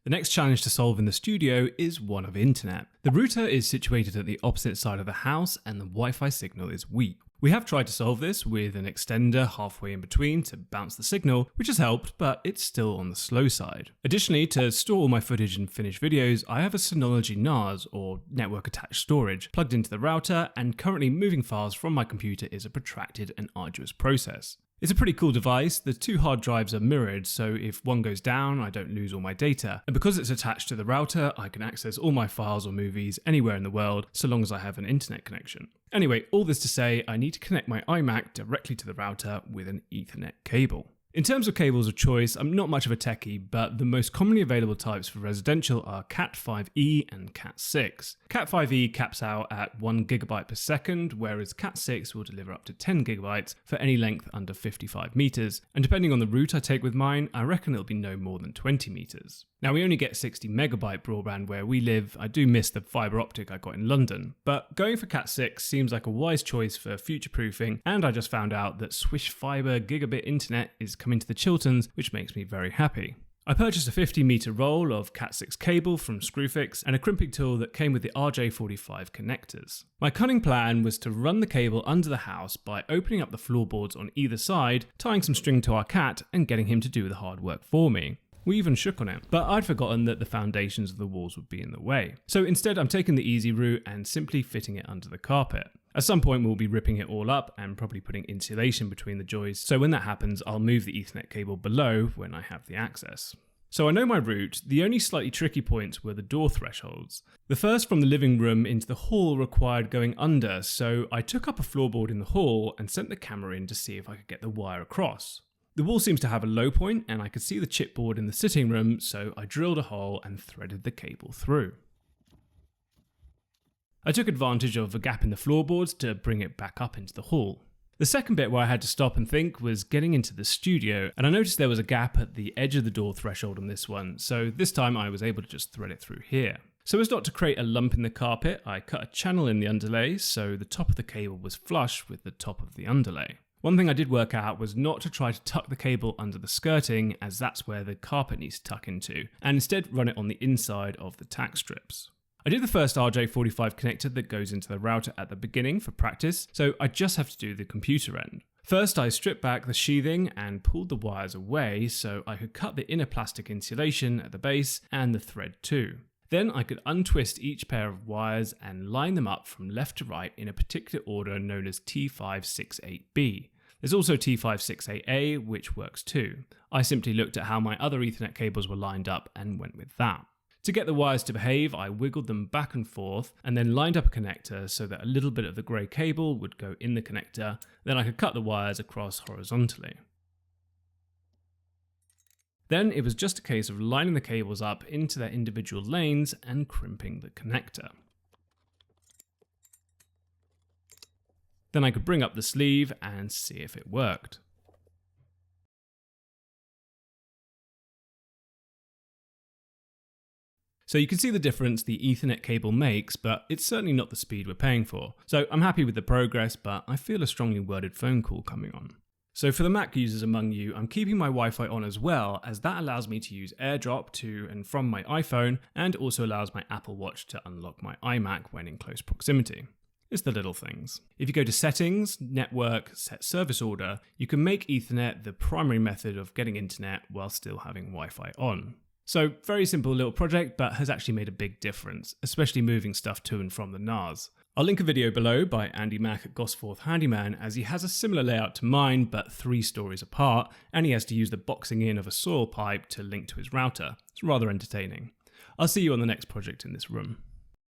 The next challenge to solve in the studio is one of internet. The router is situated at the opposite side of the house and the Wi-Fi signal is weak. We have tried to solve this with an extender halfway in between to bounce the signal, which has helped, but it's still on the slow side. Additionally, to store all my footage and finish videos, I have a Synology NAS, or network attached storage, plugged into the router, and currently moving files from my computer is a protracted and arduous process. It's a pretty cool device. The two hard drives are mirrored, so if one goes down, I don't lose all my data. And because it's attached to the router, I can access all my files or movies anywhere in the world, so long as I have an internet connection. Anyway, all this to say, I need to connect my iMac directly to the router with an Ethernet cable. In terms of cables of choice, I'm not much of a techie, but the most commonly available types for residential are Cat5e and Cat6. Cat5e caps out at 1 GB per second, whereas Cat6 will deliver up to 10 GB for any length under 55 meters, and depending on the route I take with mine, I reckon it'll be no more than 20 meters. Now we only get 60 megabyte broadband where we live. I do miss the fibre optic I got in London, but going for Cat6 seems like a wise choice for future-proofing, and I just found out that Swish Fibre Gigabit Internet is coming to the Chilterns, which makes me very happy. I purchased a 50-meter roll of Cat6 cable from Screwfix and a crimping tool that came with the RJ45 connectors. My cunning plan was to run the cable under the house by opening up the floorboards on either side, tying some string to our cat, and getting him to do the hard work for me. We even shook on it, but I'd forgotten that the foundations of the walls would be in the way. So instead I'm taking the easy route and simply fitting it under the carpet. At some point we'll be ripping it all up and probably putting insulation between the joists, so when that happens I'll move the Ethernet cable below when I have the access. So I know my route. The only slightly tricky points were the door thresholds. The first from the living room into the hall required going under, so I took up a floorboard in the hall and sent the camera in to see if I could get the wire across. The wall seems to have a low point and I could see the chipboard in the sitting room, so I drilled a hole and threaded the cable through. I took advantage of a gap in the floorboards to bring it back up into the hall. The second bit where I had to stop and think was getting into the studio, and I noticed there was a gap at the edge of the door threshold on this one, so this time I was able to just thread it through here. So as not to create a lump in the carpet, I cut a channel in the underlay so the top of the cable was flush with the top of the underlay. One thing I did work out was not to try to tuck the cable under the skirting, as that's where the carpet needs to tuck into, and instead run it on the inside of the tack strips. I did the first RJ45 connector that goes into the router at the beginning for practice, so I just have to do the computer end. First I stripped back the sheathing and pulled the wires away so I could cut the inner plastic insulation at the base and the thread too. Then I could untwist each pair of wires and line them up from left to right in a particular order known as T568B. There's also T568A, which works too. I simply looked at how my other Ethernet cables were lined up and went with that. To get the wires to behave, I wiggled them back and forth and then lined up a connector so that a little bit of the grey cable would go in the connector, then I could cut the wires across horizontally. Then it was just a case of lining the cables up into their individual lanes and crimping the connector. Then I could bring up the sleeve and see if it worked. So you can see the difference the Ethernet cable makes, but it's certainly not the speed we're paying for. So I'm happy with the progress, but I feel a strongly worded phone call coming on. So for the Mac users among you, I'm keeping my Wi-Fi on as well, as that allows me to use AirDrop to and from my iPhone, and also allows my Apple Watch to unlock my iMac when in close proximity. It's the little things. If you go to Settings, Network, Set Service Order, you can make Ethernet the primary method of getting internet while still having Wi-Fi on. So very simple little project, but has actually made a big difference, especially moving stuff to and from the NAS. I'll link a video below by Andy Mack at Gosforth Handyman, as he has a similar layout to mine but 3 stories apart, and he has to use the boxing in of a soil pipe to link to his router. It's rather entertaining. I'll see you on the next project in this room.